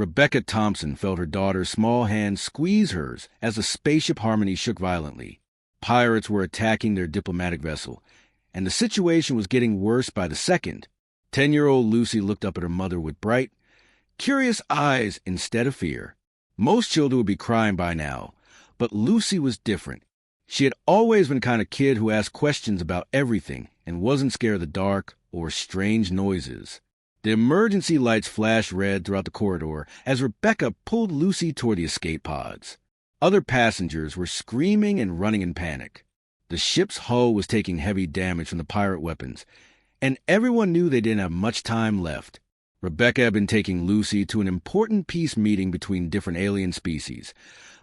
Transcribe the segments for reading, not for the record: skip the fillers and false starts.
Rebecca Thompson felt her daughter's small hand squeeze hers as the spaceship Harmony shook violently. Pirates were attacking their diplomatic vessel, and the situation was getting worse by the second. 10-year-old Lucy looked up at her mother with bright, curious eyes instead of fear. Most children would be crying by now, but Lucy was different. She had always been the kind of kid who asked questions about everything and wasn't scared of the dark or strange noises. The emergency lights flashed red throughout the corridor as Rebecca pulled Lucy toward the escape pods. Other passengers were screaming and running in panic. The ship's hull was taking heavy damage from the pirate weapons, and everyone knew they didn't have much time left. Rebecca had been taking Lucy to an important peace meeting between different alien species,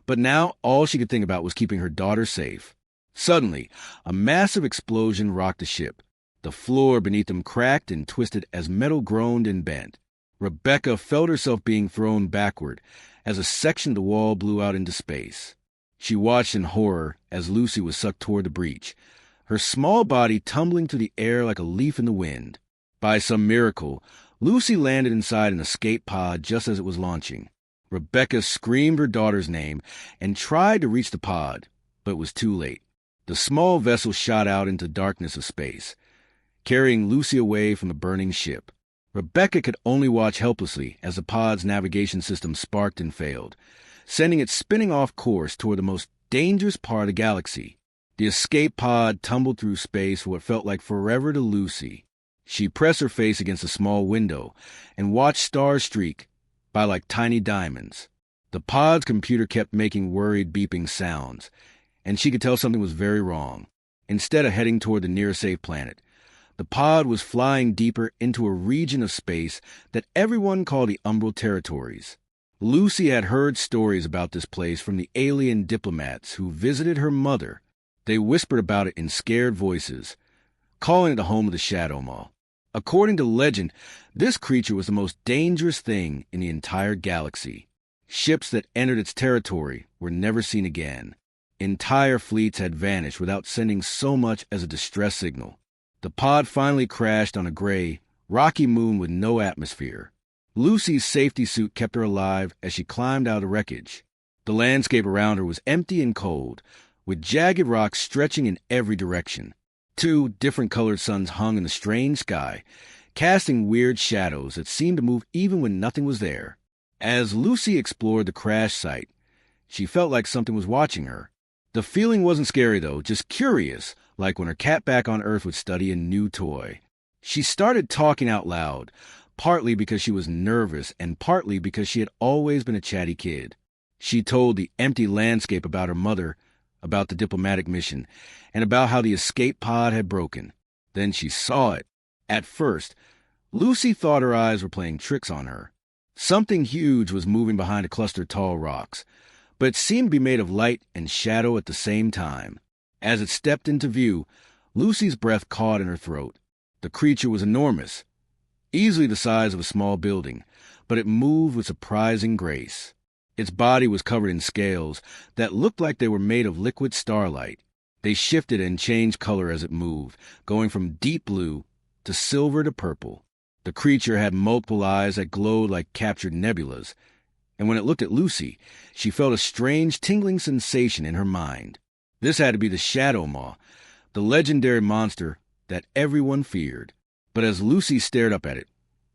but now all she could think about was keeping her daughter safe. Suddenly, a massive explosion rocked the ship. The floor beneath them cracked and twisted as metal groaned and bent. Rebecca felt herself being thrown backward as a section of the wall blew out into space. She watched in horror as Lucy was sucked toward the breach, her small body tumbling through the air like a leaf in the wind. By some miracle, Lucy landed inside an escape pod just as it was launching. Rebecca screamed her daughter's name and tried to reach the pod, but it was too late. The small vessel shot out into the darkness of space, carrying Lucy away from the burning ship. Rebecca could only watch helplessly as the pod's navigation system sparked and failed, sending it spinning off course toward the most dangerous part of the galaxy. The escape pod tumbled through space for what felt like forever to Lucy. She pressed her face against a small window and watched stars streak by like tiny diamonds. The pod's computer kept making worried beeping sounds, and she could tell something was very wrong. Instead of heading toward the nearest safe planet, the pod was flying deeper into a region of space that everyone called the Umbral Territories. Lucy had heard stories about this place from the alien diplomats who visited her mother. They whispered about it in scared voices, calling it the home of the Shadow Maw. According to legend, this creature was the most dangerous thing in the entire galaxy. Ships that entered its territory were never seen again. Entire fleets had vanished without sending so much as a distress signal. The pod finally crashed on a gray, rocky moon with no atmosphere. Lucy's safety suit kept her alive as she climbed out of the wreckage. The landscape around her was empty and cold, with jagged rocks stretching in every direction. 2 different colored suns hung in the strange sky, casting weird shadows that seemed to move even when nothing was there. As Lucy explored the crash site, she felt like something was watching her. The feeling wasn't scary, though, just curious, like when her cat back on Earth would study a new toy. She started talking out loud, partly because she was nervous and partly because she had always been a chatty kid. She told the empty landscape about her mother, about the diplomatic mission, and about how the escape pod had broken. Then she saw it. At first, Lucy thought her eyes were playing tricks on her. Something huge was moving behind a cluster of tall rocks, but it seemed to be made of light and shadow at the same time. As it stepped into view, Lucy's breath caught in her throat. The creature was enormous, easily the size of a small building, but it moved with surprising grace. Its body was covered in scales that looked like they were made of liquid starlight. They shifted and changed color as it moved, going from deep blue to silver to purple. The creature had multiple eyes that glowed like captured nebulas, and when it looked at Lucy, she felt a strange tingling sensation in her mind. This had to be the Shadow Maw, the legendary monster that everyone feared. But as Lucy stared up at it,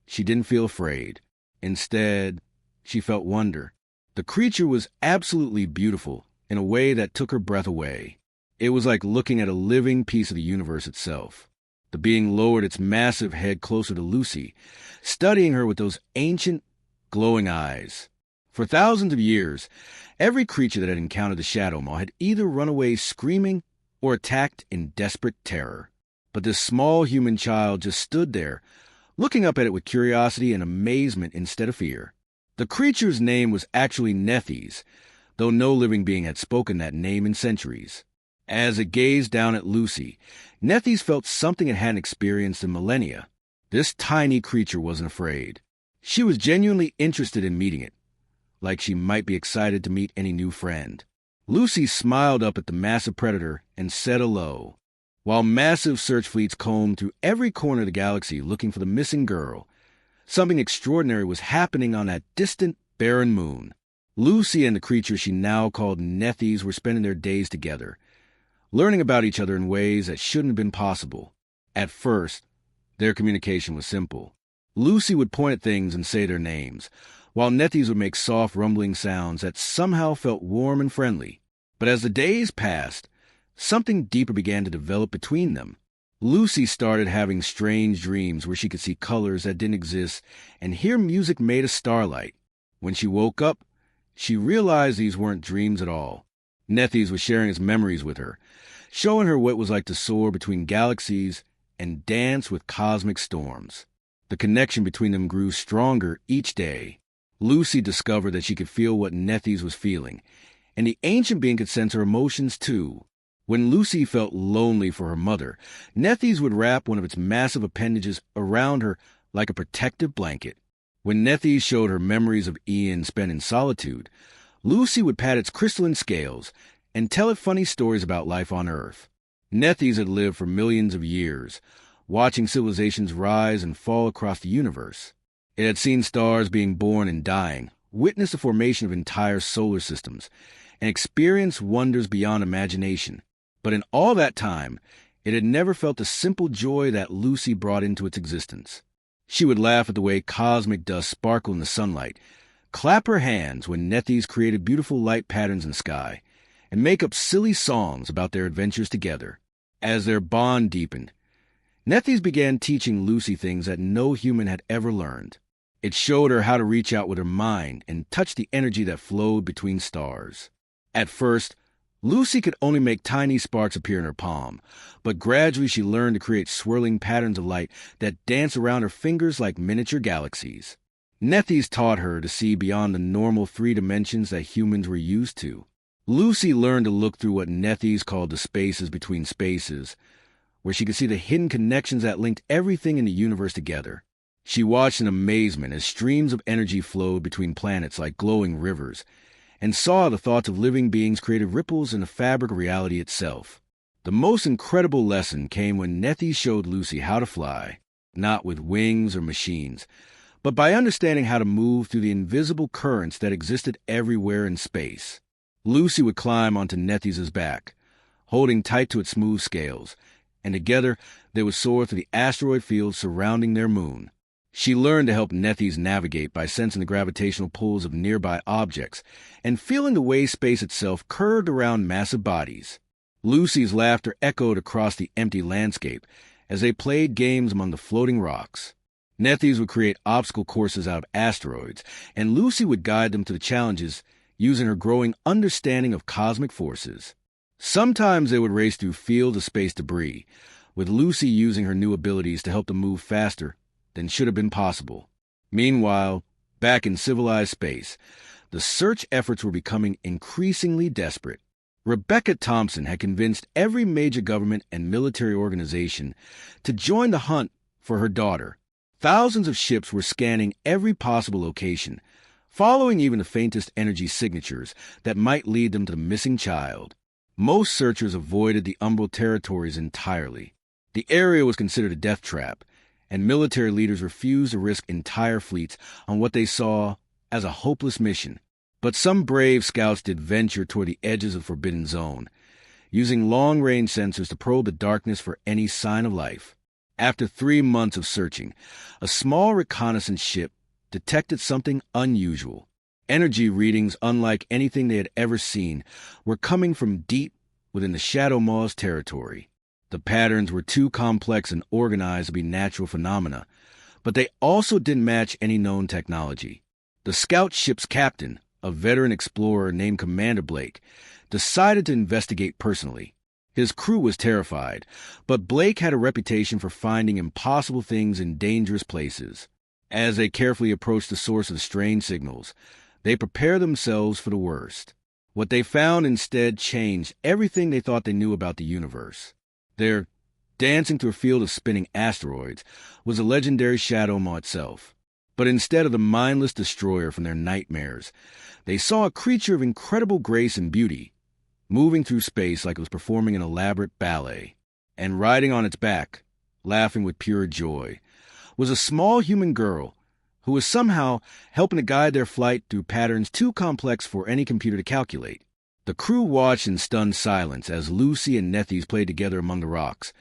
she didn't feel afraid. Instead, she felt wonder. The creature was absolutely beautiful in a way that took her breath away. It was like looking at a living piece of the universe itself. The being lowered its massive head closer to Lucy, studying her with those ancient, glowing eyes. For thousands of years, every creature that had encountered the Shadow Maw had either run away screaming or attacked in desperate terror. But this small human child just stood there, looking up at it with curiosity and amazement instead of fear. The creature's name was actually Nethes, though no living being had spoken that name in centuries. As it gazed down at Lucy, Nethes felt something it hadn't experienced in millennia. This tiny creature wasn't afraid. She was genuinely interested in meeting it, like she might be excited to meet any new friend. Lucy smiled up at the massive predator and said hello. While massive search fleets combed through every corner of the galaxy looking for the missing girl, something extraordinary was happening on that distant barren moon. Lucy and the creature she now called Nethies were spending their days together, learning about each other in ways that shouldn't have been possible. At first, their communication was simple. Lucy would point at things and say their names, while Nethies would make soft rumbling sounds that somehow felt warm and friendly. But as the days passed, something deeper began to develop between them. Lucy started having strange dreams where she could see colors that didn't exist and hear music made of starlight. When she woke up, she realized these weren't dreams at all. Nethies was sharing his memories with her, showing her what it was like to soar between galaxies and dance with cosmic storms. The connection between them grew stronger each day. Lucy discovered that she could feel what Nethies was feeling, and the ancient being could sense her emotions too. When Lucy felt lonely for her mother, Nethies would wrap one of its massive appendages around her like a protective blanket. When Nethies showed her memories of Ian spent in solitude, Lucy would pat its crystalline scales and tell it funny stories about life on Earth. Nethies had lived for millions of years, watching civilizations rise and fall across the universe. It had seen stars being born and dying, witnessed the formation of entire solar systems, and experienced wonders beyond imagination. But in all that time, it had never felt the simple joy that Lucy brought into its existence. She would laugh at the way cosmic dust sparkled in the sunlight, clap her hands when Nethies created beautiful light patterns in the sky, and make up silly songs about their adventures together. As their bond deepened, Nethies began teaching Lucy things that no human had ever learned. It showed her how to reach out with her mind and touch the energy that flowed between stars. At first, Lucy could only make tiny sparks appear in her palm, but gradually she learned to create swirling patterns of light that danced around her fingers like miniature galaxies. Nethies taught her to see beyond the normal 3 dimensions that humans were used to. Lucy learned to look through what Nethies called the spaces between spaces, where she could see the hidden connections that linked everything in the universe together. She watched in amazement as streams of energy flowed between planets like glowing rivers, and saw the thoughts of living beings created ripples in the fabric of reality itself. The most incredible lesson came when Nethies showed Lucy how to fly, not with wings or machines, but by understanding how to move through the invisible currents that existed everywhere in space. Lucy would climb onto Nethies' back, holding tight to its smooth scales, and together they would soar through the asteroid fields surrounding their moon. She learned to help Nethies navigate by sensing the gravitational pulls of nearby objects and feeling the way space itself curved around massive bodies. Lucy's laughter echoed across the empty landscape as they played games among the floating rocks. Nethies would create obstacle courses out of asteroids, and Lucy would guide them to the challenges using her growing understanding of cosmic forces. Sometimes they would race through fields of space debris, with Lucy using her new abilities to help them move faster than should have been possible. Meanwhile, back in civilized space, the search efforts were becoming increasingly desperate. Rebecca Thompson had convinced every major government and military organization to join the hunt for her daughter. Thousands of ships were scanning every possible location, following even the faintest energy signatures that might lead them to the missing child. Most searchers avoided the Umbral territories entirely. The area was considered a death trap, and military leaders refused to risk entire fleets on what they saw as a hopeless mission. But some brave scouts did venture toward the edges of the Forbidden Zone, using long-range sensors to probe the darkness for any sign of life. After 3 months of searching, a small reconnaissance ship detected something unusual. Energy readings unlike anything they had ever seen were coming from deep within the Shadow Maw's territory. The patterns were too complex and organized to be natural phenomena, but they also didn't match any known technology. The scout ship's captain, a veteran explorer named Commander Blake, decided to investigate personally. His crew was terrified, but Blake had a reputation for finding impossible things in dangerous places. As they carefully approached the source of strange signals, they prepared themselves for the worst. What they found instead changed everything they thought they knew about the universe. There, dancing through a field of spinning asteroids, was the legendary Shadow Maw itself. But instead of the mindless destroyer from their nightmares, they saw a creature of incredible grace and beauty, moving through space like it was performing an elaborate ballet. And riding on its back, laughing with pure joy, was a small human girl who was somehow helping to guide their flight through patterns too complex for any computer to calculate. The crew watched in stunned silence as Lucy and Nethys played together among the rocks,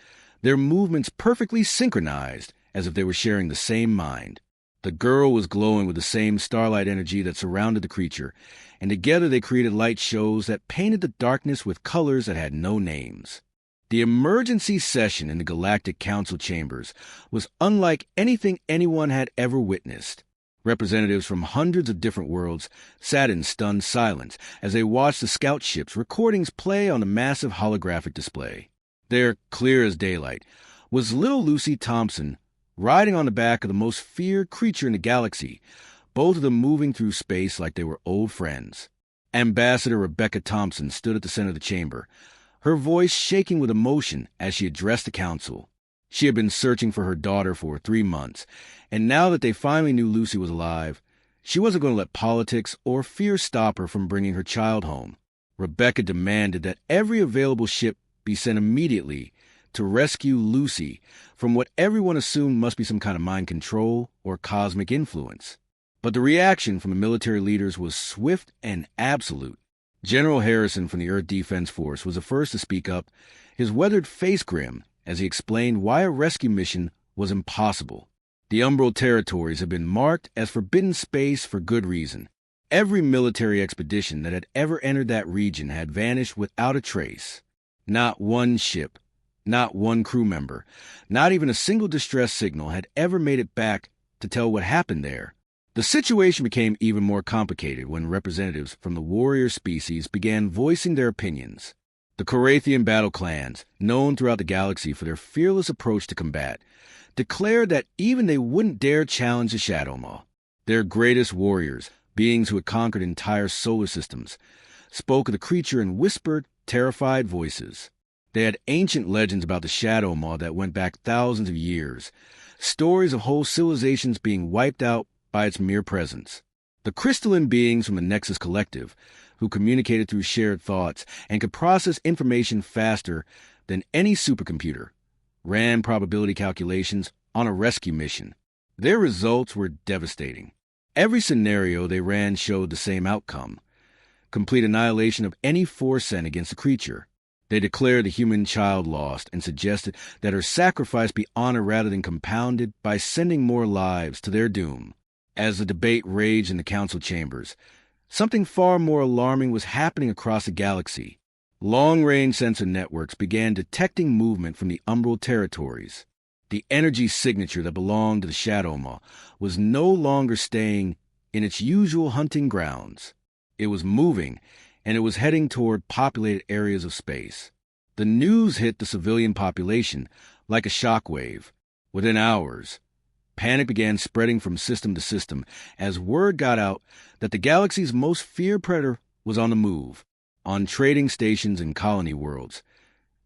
their movements perfectly synchronized as if they were sharing the same mind. The girl was glowing with the same starlight energy that surrounded the creature, and together they created light shows that painted the darkness with colors that had no names. The emergency session in the Galactic Council chambers was unlike anything anyone had ever witnessed. Representatives from hundreds of different worlds sat in stunned silence as they watched the scout ships' recordings play on the massive holographic display. There, clear as daylight, was little Lucy Thompson riding on the back of the most feared creature in the galaxy, both of them moving through space like they were old friends. Ambassador Rebecca Thompson stood at the center of the chamber, her voice shaking with emotion as she addressed the council. She had been searching for her daughter for 3 months, and now that they finally knew Lucy was alive, she wasn't going to let politics or fear stop her from bringing her child home. Rebecca demanded that every available ship be sent immediately to rescue Lucy from what everyone assumed must be some kind of mind control or cosmic influence. But the reaction from the military leaders was swift and absolute. General Harrison from the Earth Defense Force was the first to speak up, his weathered face grim as he explained why a rescue mission was impossible. The Umbral territories had been marked as forbidden space for good reason. Every military expedition that had ever entered that region had vanished without a trace. Not one ship, not one crew member, not even a single distress signal had ever made it back to tell what happened there. The situation became even more complicated when representatives from the warrior species began voicing their opinions. The Korathian battle clans, known throughout the galaxy for their fearless approach to combat, declared that even they wouldn't dare challenge the Shadow Maw. Their greatest warriors, beings who had conquered entire solar systems, spoke of the creature in whispered, terrified voices. They had ancient legends about the Shadow Maw that went back thousands of years, stories of whole civilizations being wiped out by its mere presence. The crystalline beings from the Nexus Collective, who communicated through shared thoughts and could process information faster than any supercomputer, ran probability calculations on a rescue mission. Their results were devastating. Every scenario they ran showed the same outcome: complete annihilation of any force sent against the creature. They declared the human child lost and suggested that her sacrifice be honored rather than compounded by sending more lives to their doom. As the debate raged in the council chambers, something far more alarming was happening across the galaxy. Long-range sensor networks began detecting movement from the Umbral territories. The energy signature that belonged to the Shadow Maw was no longer staying in its usual hunting grounds. It was moving, and it was heading toward populated areas of space. The news hit the civilian population like a shockwave. Within hours, panic began spreading from system to system as word got out that the galaxy's most feared predator was on the move. On trading stations and colony worlds,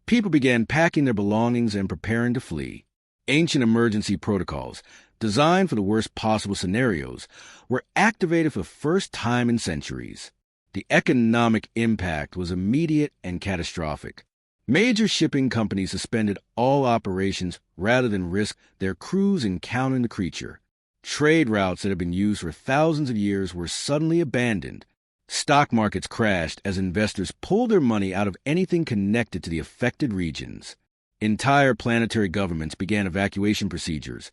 people began packing their belongings and preparing to flee. Ancient emergency protocols, designed for the worst possible scenarios, were activated for the first time in centuries. The economic impact was immediate and catastrophic. Major shipping companies suspended all operations rather than risk their crews encountering the creature. Trade routes that had been used for thousands of years were suddenly abandoned. Stock markets crashed as investors pulled their money out of anything connected to the affected regions. Entire planetary governments began evacuation procedures,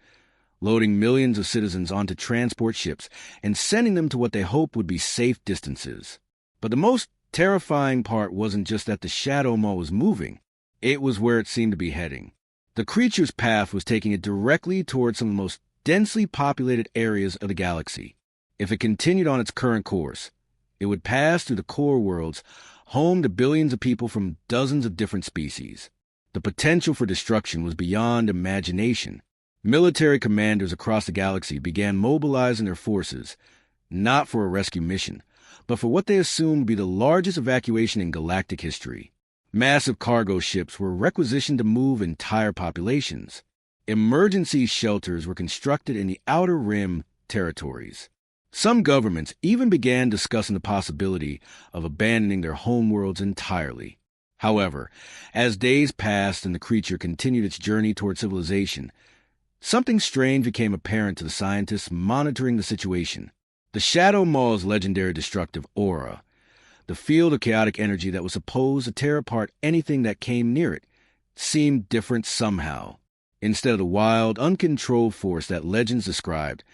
loading millions of citizens onto transport ships and sending them to what they hoped would be safe distances. But the most terrifying part wasn't just that the Shadow Maw was moving, it was where it seemed to be heading. The creature's path was taking it directly towards some of the most densely populated areas of the galaxy. If it continued on its current course, it would pass through the core worlds, home to billions of people from dozens of different species. The potential for destruction was beyond imagination. Military commanders across the galaxy began mobilizing their forces, not for a rescue mission, but for what they assumed would be the largest evacuation in galactic history. Massive cargo ships were requisitioned to move entire populations. Emergency shelters were constructed in the Outer Rim territories. Some governments even began discussing the possibility of abandoning their homeworlds entirely. However, as days passed and the creature continued its journey toward civilization, Something strange became apparent to the scientists monitoring the situation. The Shadow Maw's legendary destructive aura, the field of chaotic energy that was supposed to tear apart anything that came near it, seemed different somehow. Instead of the wild, uncontrolled force that legends described,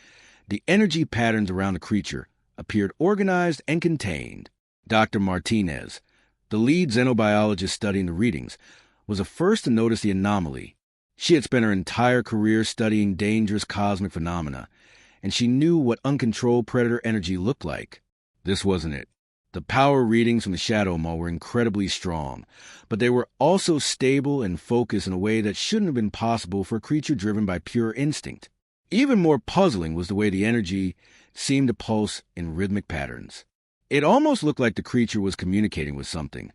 the energy patterns around the creature appeared organized and contained. Dr. Martinez, the lead xenobiologist studying the readings, was the first to notice the anomaly. She had spent her entire career studying dangerous cosmic phenomena, and she knew what uncontrolled predator energy looked like. This wasn't it. The power readings from the Shadow Maw were incredibly strong, but they were also stable and focused in a way that shouldn't have been possible for a creature driven by pure instinct. Even more puzzling was the way the energy seemed to pulse in rhythmic patterns. It almost looked like the creature was communicating with something,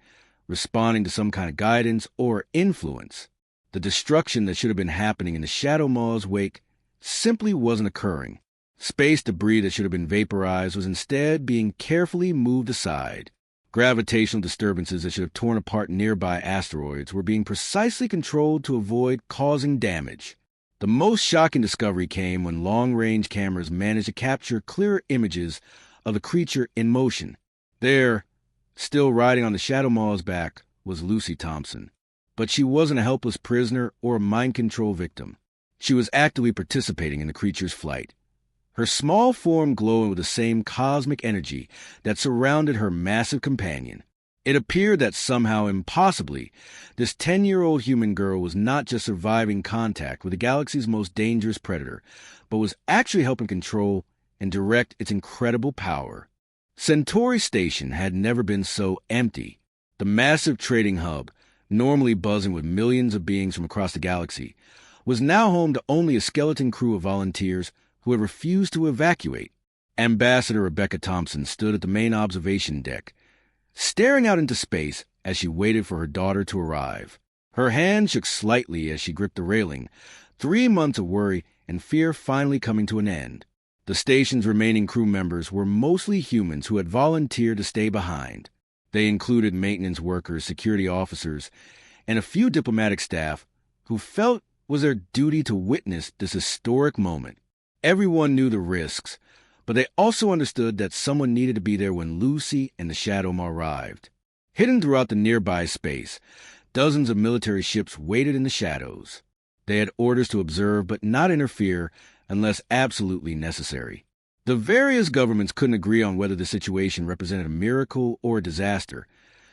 responding to some kind of guidance or influence. The destruction that should have been happening in the Shadow Maw's wake simply wasn't occurring. Space debris that should have been vaporized was instead being carefully moved aside. Gravitational disturbances that should have torn apart nearby asteroids were being precisely controlled to avoid causing damage. The most shocking discovery came when long-range cameras managed to capture clearer images of the creature in motion. There, still riding on the Shadow Maw's back, was Lucy Thompson. But she wasn't a helpless prisoner or a mind control victim. She was actively participating in the creature's flight, her small form glowing with the same cosmic energy that surrounded her massive companion. It appeared that somehow, impossibly, this 10-year-old human girl was not just surviving contact with the galaxy's most dangerous predator, but was actually helping control and direct its incredible power. Centauri Station had never been so empty. The massive trading hub, normally buzzing with millions of beings from across the galaxy, was now home to only a skeleton crew of volunteers who had refused to evacuate. Ambassador Rebecca Thompson stood at the main observation deck, staring out into space as she waited for her daughter to arrive. Her hand shook slightly as she gripped the railing, 3 months of worry and fear finally coming to an end. The station's remaining crew members were mostly humans who had volunteered to stay behind. They included maintenance workers, security officers, and a few diplomatic staff who felt it was their duty to witness this historic moment. Everyone knew the risks, but they also understood that someone needed to be there when Lucy and the Shadow Maw arrived. Hidden throughout the nearby space, dozens of military ships waited in the shadows. They had orders to observe but not interfere unless absolutely necessary. The various governments couldn't agree on whether the situation represented a miracle or a disaster,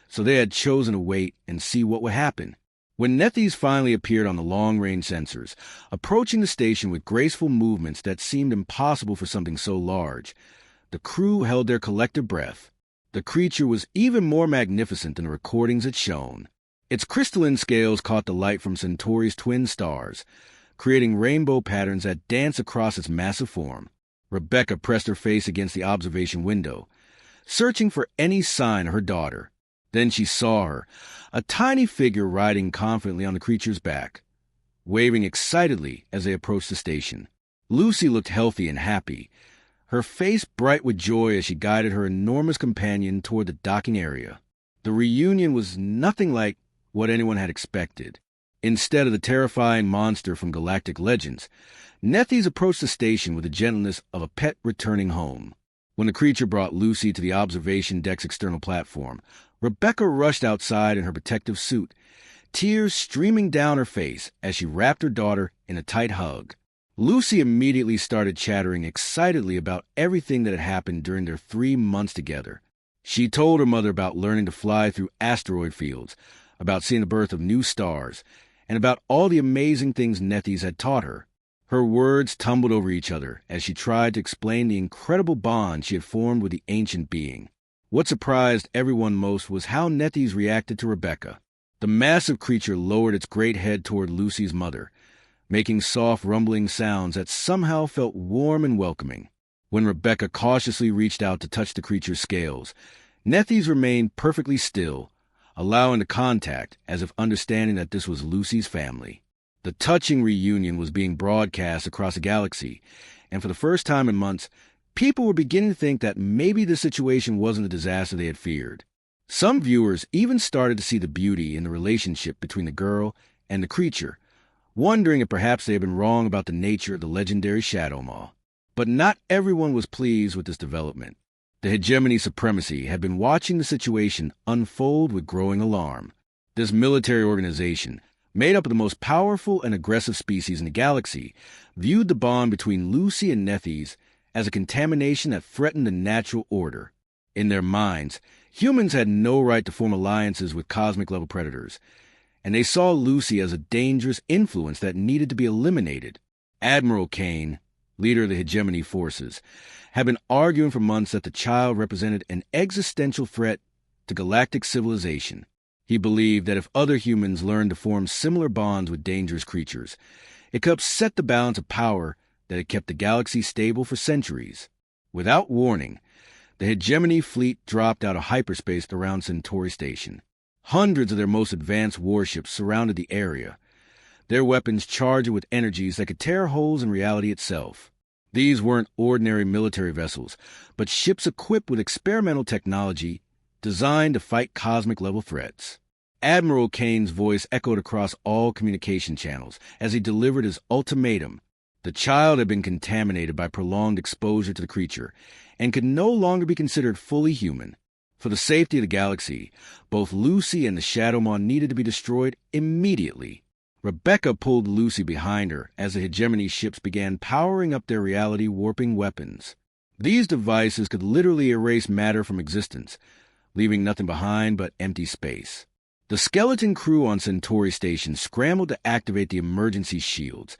so they had chosen to wait and see what would happen. When Nethys finally appeared on the long-range sensors, approaching the station with graceful movements that seemed impossible for something so large, the crew held their collective breath. The creature was even more magnificent than the recordings had shown. Its crystalline scales caught the light from Centauri's twin stars, creating rainbow patterns that danced across its massive form. Rebecca pressed her face against the observation window, searching for any sign of her daughter. Then she saw her, a tiny figure riding confidently on the creature's back, waving excitedly as they approached the station. Lucy looked healthy and happy, her face bright with joy as she guided her enormous companion toward the docking area. The reunion was nothing like what anyone had expected. Instead of the terrifying monster from Galactic legends, Nethys approached the station with the gentleness of a pet returning home. When the creature brought Lucy to the observation deck's external platform, Rebecca rushed outside in her protective suit, tears streaming down her face as she wrapped her daughter in a tight hug. Lucy immediately started chattering excitedly about everything that had happened during their 3 months together. She told her mother about learning to fly through asteroid fields, about seeing the birth of new stars, and about all the amazing things Nethys had taught her. Her words tumbled over each other as she tried to explain the incredible bond she had formed with the ancient being. What surprised everyone most was how Nethys reacted to Rebecca. The massive creature lowered its great head toward Lucy's mother, making soft rumbling sounds that somehow felt warm and welcoming. When Rebecca cautiously reached out to touch the creature's scales, Nethys remained perfectly still, allowing the contact as if understanding that this was Lucy's family. The touching reunion was being broadcast across the galaxy, and for the first time in months, people were beginning to think that maybe the situation wasn't the disaster they had feared. Some viewers even started to see the beauty in the relationship between the girl and the creature, wondering if perhaps they had been wrong about the nature of the legendary Shadow Maw. But not everyone was pleased with this development. The hegemony supremacy had been watching the situation unfold with growing alarm. This military organization, made up of the most powerful and aggressive species in the galaxy, viewed the bond between Lucy and Nethys as a contamination that threatened the natural order. In their minds, humans had no right to form alliances with cosmic-level predators, and they saw Lucy as a dangerous influence that needed to be eliminated. Admiral Kane, leader of the hegemony forces, had been arguing for months that the child represented an existential threat to galactic civilization. He believed that if other humans learned to form similar bonds with dangerous creatures, it could upset the balance of power that had kept the galaxy stable for centuries. Without warning, the hegemony fleet dropped out of hyperspace around Storie Station. Hundreds of their most advanced warships surrounded the area, their weapons charged with energies that could tear holes in reality itself. These weren't ordinary military vessels, but ships equipped with experimental technology designed to fight cosmic-level threats. Admiral Kane's voice echoed across all communication channels as he delivered his ultimatum. The child had been contaminated by prolonged exposure to the creature and could no longer be considered fully human. For the safety of the galaxy, both Lucy and the Shadow Maw needed to be destroyed immediately. Rebecca pulled Lucy behind her as the hegemony ships began powering up their reality-warping weapons. These devices could literally erase matter from existence, leaving nothing behind but empty space. The skeleton crew on Storie Station scrambled to activate the emergency shields,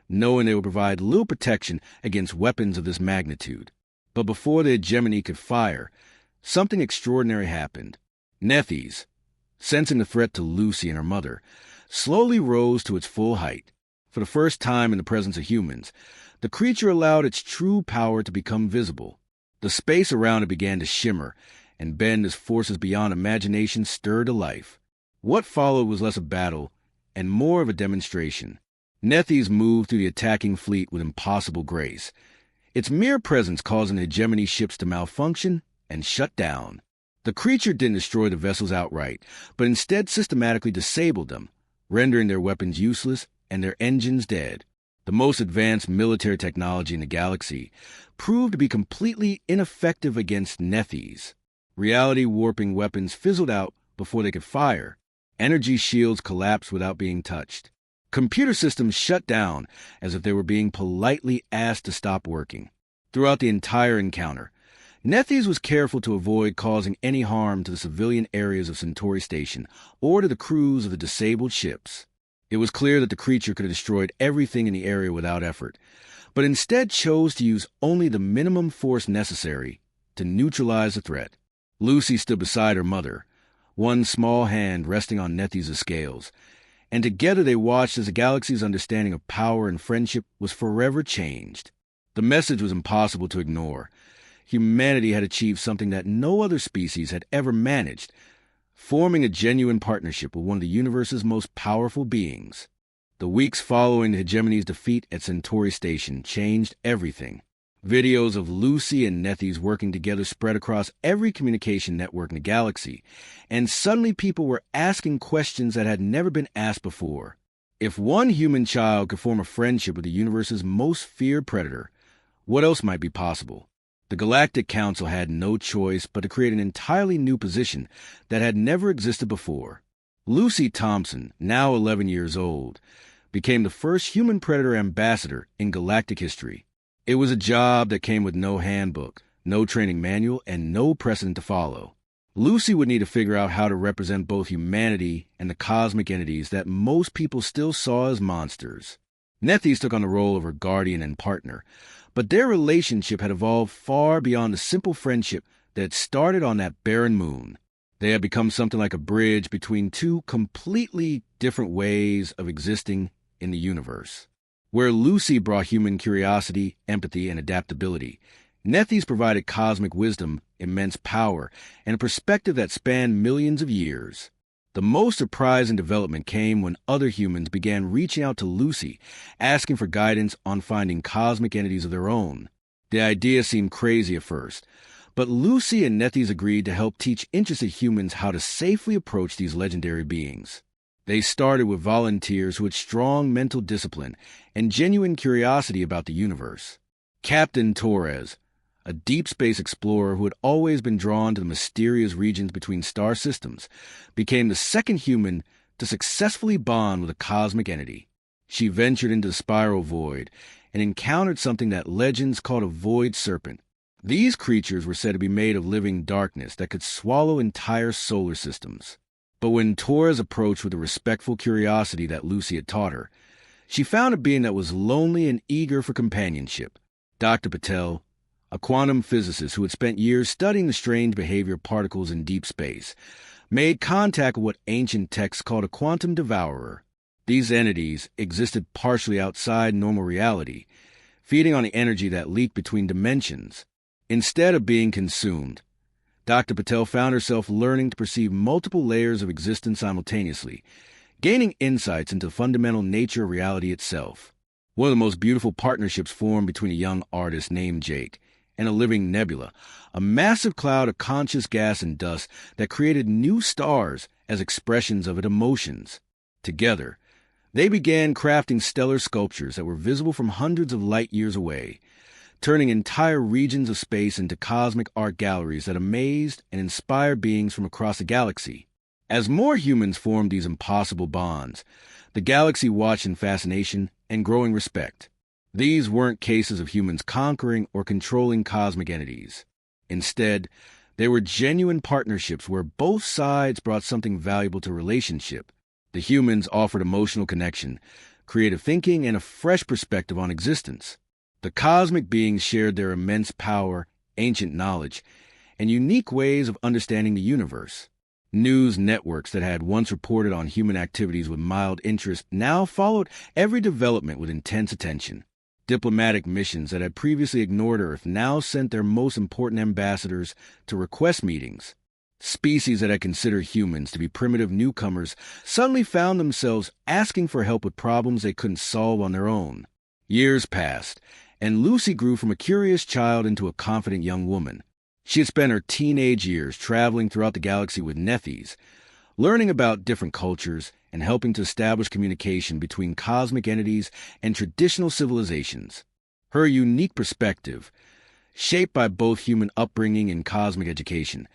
knowing they would provide little protection against weapons of this magnitude. But before the hegemony could fire, something extraordinary happened. Nethys, sensing the threat to Lucy and her mother, slowly rose to its full height. For the first time in the presence of humans, the creature allowed its true power to become visible. The space around it began to shimmer and bend as forces beyond imagination stirred to life. What followed was less a battle and more of a demonstration. Nethys moved through the attacking fleet with impossible grace, its mere presence causing the hegemony ships to malfunction and shut down. The creature didn't destroy the vessels outright, but instead systematically disabled them, rendering their weapons useless and their engines dead. The most advanced military technology in the galaxy proved to be completely ineffective against Nethys. Reality-warping weapons fizzled out before they could fire. Energy shields collapsed without being touched. Computer systems shut down as if they were being politely asked to stop working. Throughout the entire encounter, Nethys was careful to avoid causing any harm to the civilian areas of Storie Station or to the crews of the disabled ships. It was clear that the creature could have destroyed everything in the area without effort, but instead chose to use only the minimum force necessary to neutralize the threat. Lucy stood beside her mother, one small hand resting on Nethys' scales, and together they watched as the galaxy's understanding of power and friendship was forever changed. The message was impossible to ignore. Humanity had achieved something that no other species had ever managed, forming a genuine partnership with one of the universe's most powerful beings. The weeks following the hegemony's defeat at Storie Station changed everything. Videos of Lucy and Nethys working together spread across every communication network in the galaxy, and suddenly people were asking questions that had never been asked before. If one human child could form a friendship with the universe's most feared predator, what else might be possible? The Galactic Council had no choice but to create an entirely new position that had never existed before. Lucy Thompson, now 11 years old, became the first human predator ambassador in galactic history. It was a job that came with no handbook, no training manual, and no precedent to follow. Lucy would need to figure out how to represent both humanity and the cosmic entities that most people still saw as monsters. Nethys took on the role of her guardian and partner, but their relationship had evolved far beyond the simple friendship that had started on that barren moon. They had become something like a bridge between two completely different ways of existing in the universe. Where Lucy brought human curiosity, empathy, and adaptability, Nethys provided cosmic wisdom, immense power, and a perspective that spanned millions of years. The most surprising development came when other humans began reaching out to Lucy, asking for guidance on finding cosmic entities of their own. The idea seemed crazy at first, but Lucy and Nethys agreed to help teach interested humans how to safely approach these legendary beings. They started with volunteers who had strong mental discipline and genuine curiosity about the universe. Captain Torres, a deep space explorer who had always been drawn to the mysterious regions between star systems, became the second human to successfully bond with a cosmic entity. She ventured into the spiral void and encountered something that legends called a void serpent. These creatures were said to be made of living darkness that could swallow entire solar systems. But when Torres approached with the respectful curiosity that Lucy had taught her, she found a being that was lonely and eager for companionship. Dr. Patel, a quantum physicist who had spent years studying the strange behavior of particles in deep space, made contact with what ancient texts called a quantum devourer. These entities existed partially outside normal reality, feeding on the energy that leaked between dimensions. Instead of being consumed, Dr. Patel found herself learning to perceive multiple layers of existence simultaneously, gaining insights into the fundamental nature of reality itself. One of the most beautiful partnerships formed between a young artist named Jake and a living nebula, a massive cloud of conscious gas and dust that created new stars as expressions of its emotions. Together, they began crafting stellar sculptures that were visible from hundreds of light years away, turning entire regions of space into cosmic art galleries that amazed and inspired beings from across the galaxy. As more humans formed these impossible bonds, the galaxy watched in fascination and growing respect. These weren't cases of humans conquering or controlling cosmic entities. Instead, they were genuine partnerships where both sides brought something valuable to a relationship. The humans offered emotional connection, creative thinking, and a fresh perspective on existence. The cosmic beings shared their immense power, ancient knowledge, and unique ways of understanding the universe. News networks that had once reported on human activities with mild interest now followed every development with intense attention. Diplomatic missions that had previously ignored Earth now sent their most important ambassadors to request meetings. Species that had considered humans to be primitive newcomers suddenly found themselves asking for help with problems they couldn't solve on their own. Years passed, and Lucy grew from a curious child into a confident young woman. She had spent her teenage years traveling throughout the galaxy with Nethies, learning about different cultures and helping to establish communication between cosmic entities and traditional civilizations. Her unique perspective, shaped by both human upbringing and cosmic education,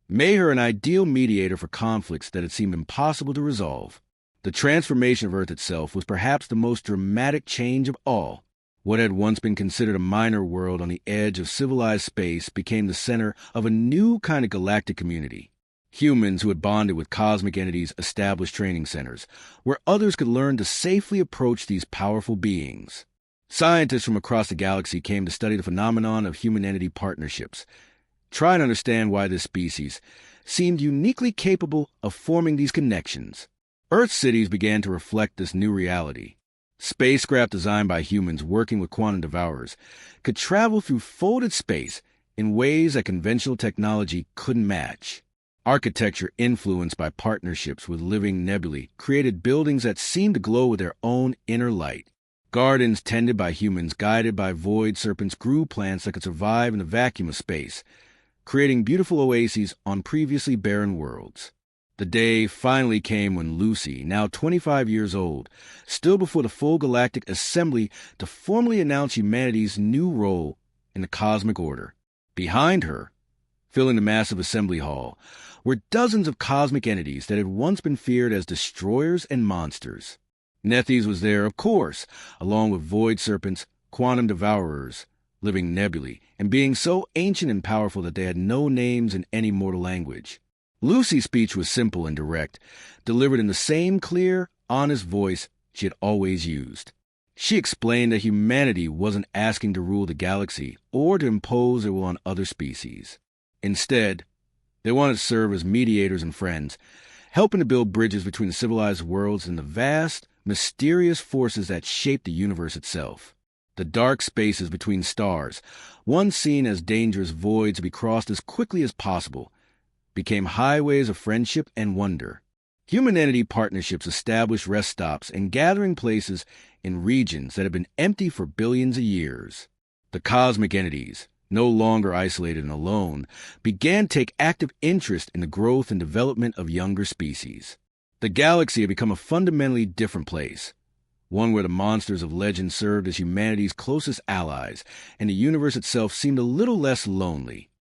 made her an ideal mediator for conflicts that had seemed impossible to resolve. The transformation of Earth itself was perhaps the most dramatic change of all. What had once been considered a minor world on the edge of civilized space became the center of a new kind of galactic community. Humans who had bonded with cosmic entities established training centers, where others could learn to safely approach these powerful beings. Scientists from across the galaxy came to study the phenomenon of human entity partnerships, trying to understand why this species seemed uniquely capable of forming these connections. Earth cities began to reflect this new reality. Spacecraft designed by humans working with quantum devourers could travel through folded space in ways that conventional technology couldn't match. Architecture influenced by partnerships with living nebulae created buildings that seemed to glow with their own inner light. Gardens tended by humans guided by void serpents grew plants that could survive in the vacuum of space, creating beautiful oases on previously barren worlds. The day finally came when Lucy, now 25 years old, stood before the full galactic assembly to formally announce humanity's new role in the cosmic order. Behind her, filling the massive assembly hall, were dozens of cosmic entities that had once been feared as destroyers and monsters. Nethies was there, of course, along with void serpents, quantum devourers, living nebulae, and beings so ancient and powerful that they had no names in any mortal language. Lucy's speech was simple and direct, delivered in the same clear, honest voice she had always used. She explained that humanity wasn't asking to rule the galaxy or to impose their will on other species. Instead, they wanted to serve as mediators and friends, helping to build bridges between the civilized worlds and the vast, mysterious forces that shaped the universe itself. The dark spaces between stars, once seen as dangerous voids to be crossed as quickly as possible, became highways of friendship and wonder. Human entity partnerships established rest stops and gathering places in regions that had been empty for billions of years. The cosmic entities, no longer isolated and alone, began to take active interest in the growth and development of younger species. The galaxy had become a fundamentally different place, one where the monsters of legend served as humanity's closest allies, and the universe itself seemed a little less lonely.